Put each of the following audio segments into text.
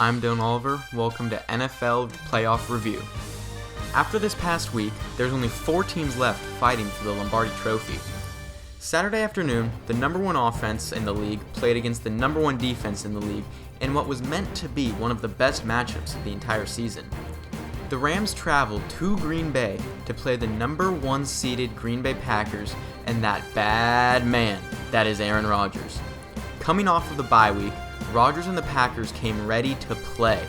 I'm Dylan Oliver. Welcome to NFL Playoff Review. After this past week, there's only 4 teams left fighting for the Lombardi Trophy. Saturday afternoon, the number 1 offense in the league played against the number 1 defense in the league in what was meant to be one of the best matchups of the entire season. The Rams traveled to Green Bay to play the number 1 seeded Green Bay Packers and that bad man that is Aaron Rodgers. Coming off of the bye week, Rodgers and the Packers came ready to play.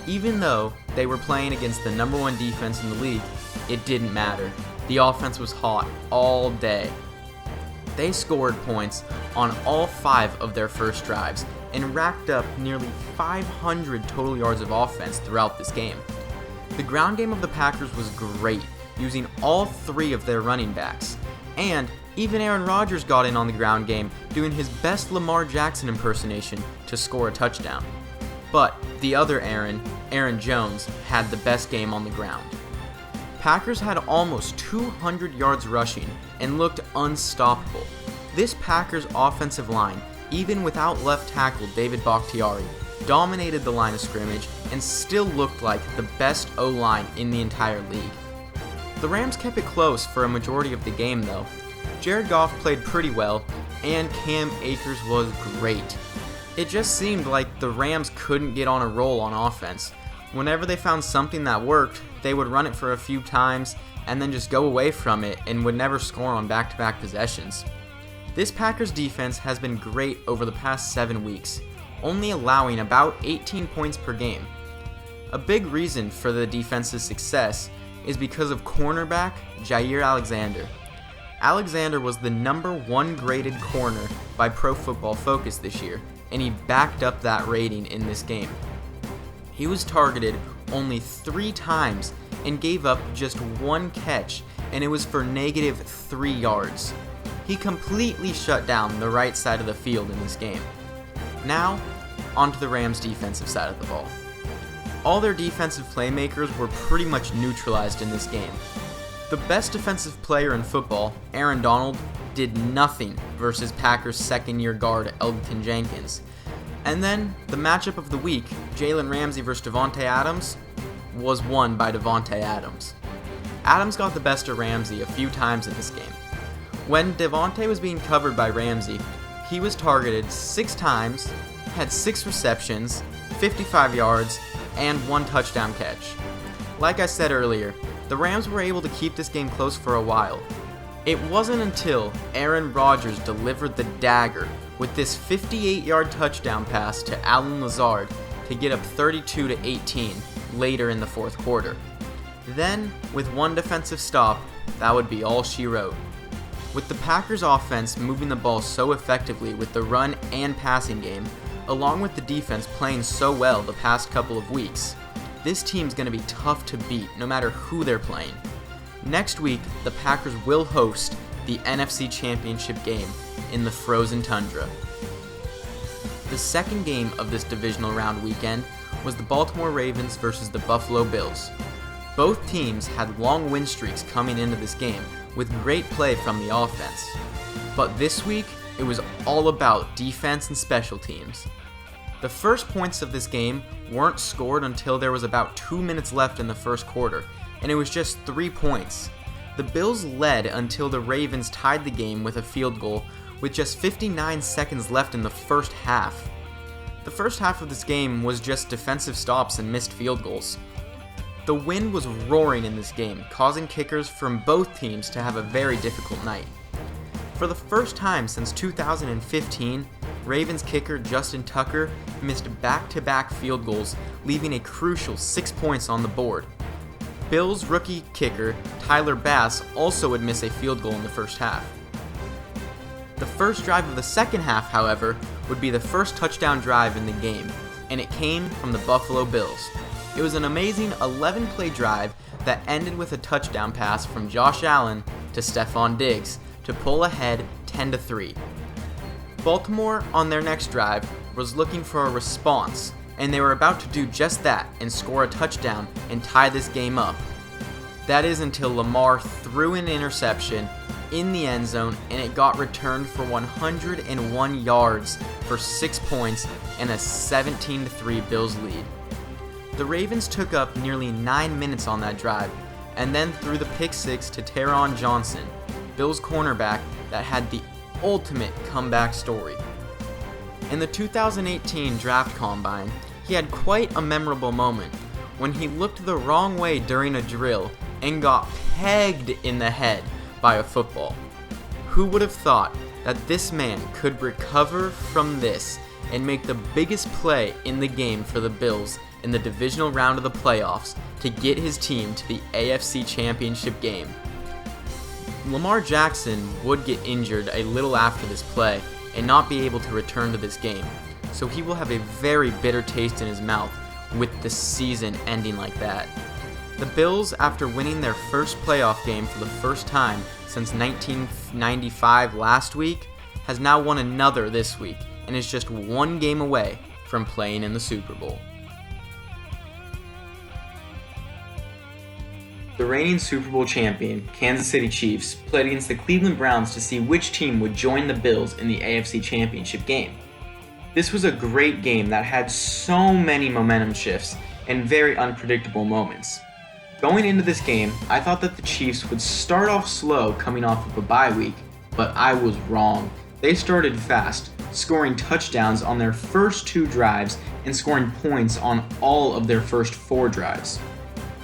Even though they were playing against the number 1 defense in the league, it didn't matter. The offense was hot all day. They scored points on all 5 of their first drives and racked up nearly 500 total yards of offense throughout this game. The ground game of the Packers was great, using all 3 of their running backs. And even Aaron Rodgers got in on the ground game, doing his best Lamar Jackson impersonation to score a touchdown. But the other Aaron Jones, had the best game on the ground. Packers had almost 200 yards rushing and looked unstoppable. This Packers offensive line, even without left tackle David Bakhtiari, dominated the line of scrimmage and still looked like the best O-line in the entire league. The Rams kept it close for a majority of the game though. Jared Goff played pretty well, and Cam Akers was great. It just seemed like the Rams couldn't get on a roll on offense. Whenever they found something that worked, they would run it for a few times and then just go away from it and would never score on back-to-back possessions. This Packers defense has been great over the past 7 weeks, only allowing about 18 points per game. A big reason for the defense's success is because of cornerback Jair Alexander. Alexander was the number 1 graded corner by Pro Football Focus this year, and he backed up that rating in this game. He was targeted only 3 times and gave up just 1 catch, and it was for -3 yards. He completely shut down the right side of the field in this game. Now, onto the Rams' defensive side of the ball. All their defensive playmakers were pretty much neutralized in this game. The best defensive player in football, Aaron Donald, did nothing versus Packers' second-year guard Elgton Jenkins. And then, the matchup of the week, Jalen Ramsey versus Davante Adams, was won by Davante Adams. Adams got the best of Ramsey a few times in this game. When Davante was being covered by Ramsey, he was targeted 6 times, had 6 receptions, 55 yards, and 1 touchdown catch. Like I said earlier, the Rams were able to keep this game close for a while. It wasn't until Aaron Rodgers delivered the dagger with this 58-yard touchdown pass to Allen Lazard to get up 32-18 later in the 4th quarter. Then, with 1 defensive stop, that would be all she wrote. With the Packers offense moving the ball so effectively with the run and passing game, along with the defense playing so well the past couple of weeks, this team's going to be tough to beat no matter who they're playing. Next week, the Packers will host the NFC Championship game in the frozen tundra. The second game of this divisional round weekend was the Baltimore Ravens versus the Buffalo Bills. Both teams had long win streaks coming into this game with great play from the offense. But this week, it was all about defense and special teams. The first points of this game weren't scored until there was about 2 minutes left in the first quarter, and it was just 3 points. The Bills led until the Ravens tied the game with a field goal with just 59 seconds left in the first half. The first half of this game was just defensive stops and missed field goals. The wind was roaring in this game, causing kickers from both teams to have a very difficult night. For the first time since 2015, Ravens kicker Justin Tucker missed back-to-back field goals, leaving a crucial 6 points on the board. Bills rookie kicker Tyler Bass also would miss a field goal in the first half. The first drive of the second half, however, would be the first touchdown drive in the game, and it came from the Buffalo Bills. It was an amazing 11-play drive that ended with a touchdown pass from Josh Allen to Stephon Diggs to pull ahead 10-3. Baltimore, on their next drive, was looking for a response, and they were about to do just that and score a touchdown and tie this game up. That is until Lamar threw an interception in the end zone and it got returned for 101 yards for 6 points and a 17-3 Bills lead. The Ravens took up nearly 9 minutes on that drive, and then threw the pick six to Taron Johnson, Bills cornerback that had the ultimate comeback story. In the 2018 draft combine, he had quite a memorable moment when he looked the wrong way during a drill and got pegged in the head by a football. Who would have thought that this man could recover from this and make the biggest play in the game for the Bills in the divisional round of the playoffs to get his team to the AFC Championship game? Lamar Jackson would get injured a little after this play and not be able to return to this game, so he will have a very bitter taste in his mouth with the season ending like that. The Bills, after winning their first playoff game for the first time since 1995 last week, has now won another this week and is just one game away from playing in the Super Bowl. The reigning Super Bowl champion, Kansas City Chiefs, played against the Cleveland Browns to see which team would join the Bills in the AFC Championship game. This was a great game that had so many momentum shifts and very unpredictable moments. Going into this game, I thought that the Chiefs would start off slow coming off of a bye week, but I was wrong. They started fast, scoring touchdowns on their first 2 drives and scoring points on all of their first 4 drives.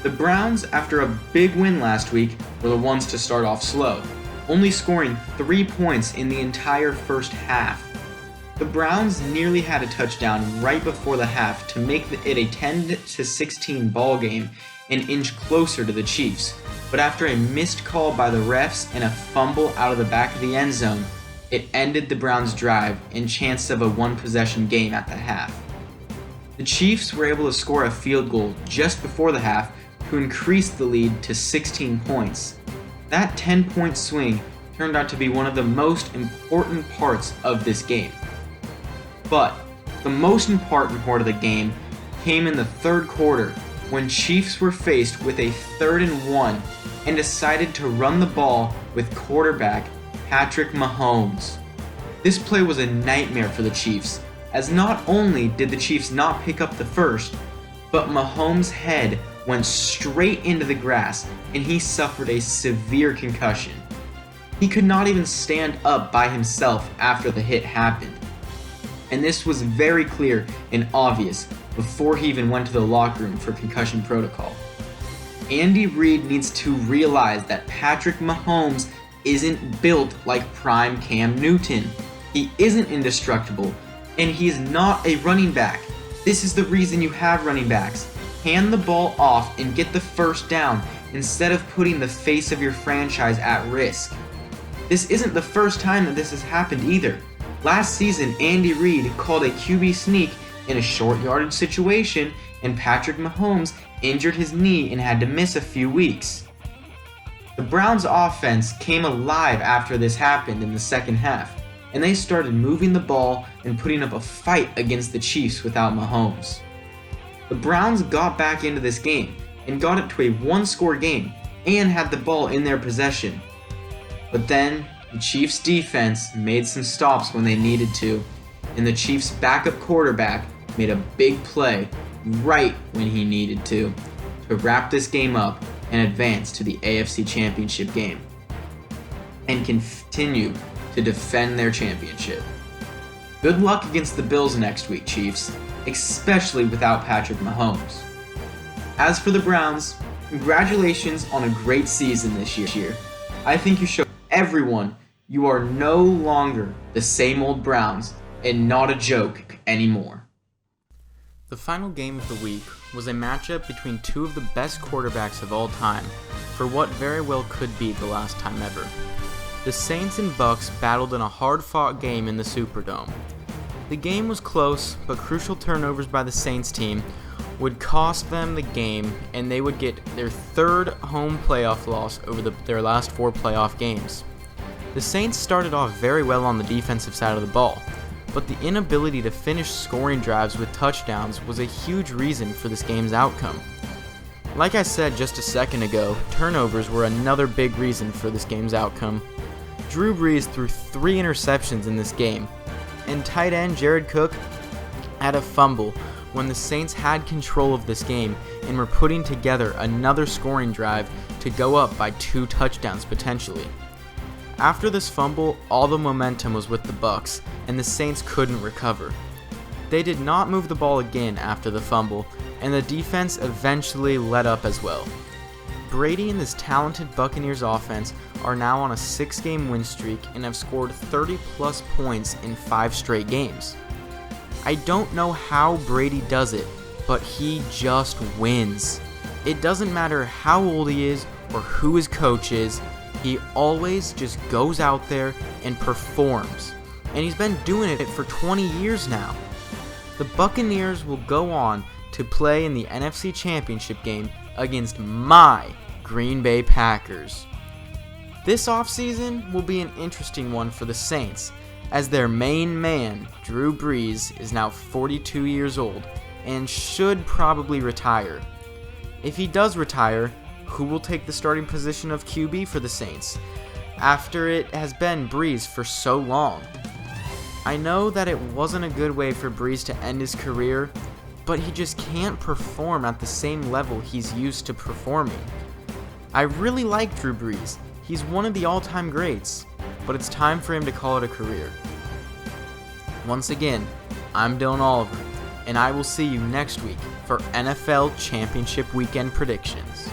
The Browns, after a big win last week, were the ones to start off slow, only scoring 3 points in the entire first half. The Browns nearly had a touchdown right before the half to make it a 10-16 ball game and inch closer to the Chiefs, but after a missed call by the refs and a fumble out of the back of the end zone, it ended the Browns' drive and chance of a one-possession game at the half. The Chiefs were able to score a field goal just before the half to increase the lead to 16 points. That 10-point swing turned out to be one of the most important parts of this game. But the most important part of the game came in the third quarter when Chiefs were faced with a 3rd and 1 and decided to run the ball with quarterback Patrick Mahomes. This play was a nightmare for the Chiefs, as not only did the Chiefs not pick up the first, but Mahomes' head went straight into the grass and he suffered a severe concussion. He could not even stand up by himself after the hit happened. And this was very clear and obvious before he even went to the locker room for concussion protocol. Andy Reid needs to realize that Patrick Mahomes isn't built like prime Cam Newton. He isn't indestructible, and he is not a running back. This is the reason you have running backs. Hand the ball off and get the first down instead of putting the face of your franchise at risk. This isn't the first time that this has happened either. Last season, Andy Reid called a QB sneak in a short yardage situation, and Patrick Mahomes injured his knee and had to miss a few weeks. The Browns' offense came alive after this happened in the second half, and they started moving the ball and putting up a fight against the Chiefs without Mahomes. The Browns got back into this game and got it to a one-score game and had the ball in their possession. But then, the Chiefs' defense made some stops when they needed to, and the Chiefs' backup quarterback made a big play right when he needed to wrap this game up and advance to the AFC Championship game and continue to defend their championship. Good luck against the Bills next week, Chiefs, especially without Patrick Mahomes. As for the Browns, congratulations on a great season this year. I think you showed everyone you are no longer the same old Browns and not a joke anymore. The final game of the week was a matchup between 2 of the best quarterbacks of all time for what very well could be the last time ever. The Saints and Bucs battled in a hard-fought game in the Superdome. The game was close, but crucial turnovers by the Saints team would cost them the game, and they would get their 3rd home playoff loss over their last 4 playoff games. The Saints started off very well on the defensive side of the ball, but the inability to finish scoring drives with touchdowns was a huge reason for this game's outcome. Like I said just a second ago, turnovers were another big reason for this game's outcome. Drew Brees threw 3 interceptions in this game, and tight end Jared Cook had a fumble when the Saints had control of this game and were putting together another scoring drive to go up by 2 touchdowns potentially. After this fumble, all the momentum was with the Bucs, and the Saints couldn't recover. They did not move the ball again after the fumble, and the defense eventually let up as well. Brady and this talented Buccaneers offense are now on a 6-game win streak and have scored 30-plus points in 5 straight games. I don't know how Brady does it, but he just wins. It doesn't matter how old he is or who his coach is, he always just goes out there and performs. And he's been doing it for 20 years now. The Buccaneers will go on to play in the NFC Championship game against my Green Bay Packers. This offseason will be an interesting one for the Saints, as their main man, Drew Brees, is now 42 years old and should probably retire. If he does retire, who will take the starting position of QB for the Saints, after it has been Brees for so long? I know that it wasn't a good way for Brees to end his career, but he just can't perform at the same level he's used to performing. I really like Drew Brees. He's one of the all-time greats, but it's time for him to call it a career. Once again, I'm Dylan Oliver, and I will see you next week for NFL Championship Weekend predictions.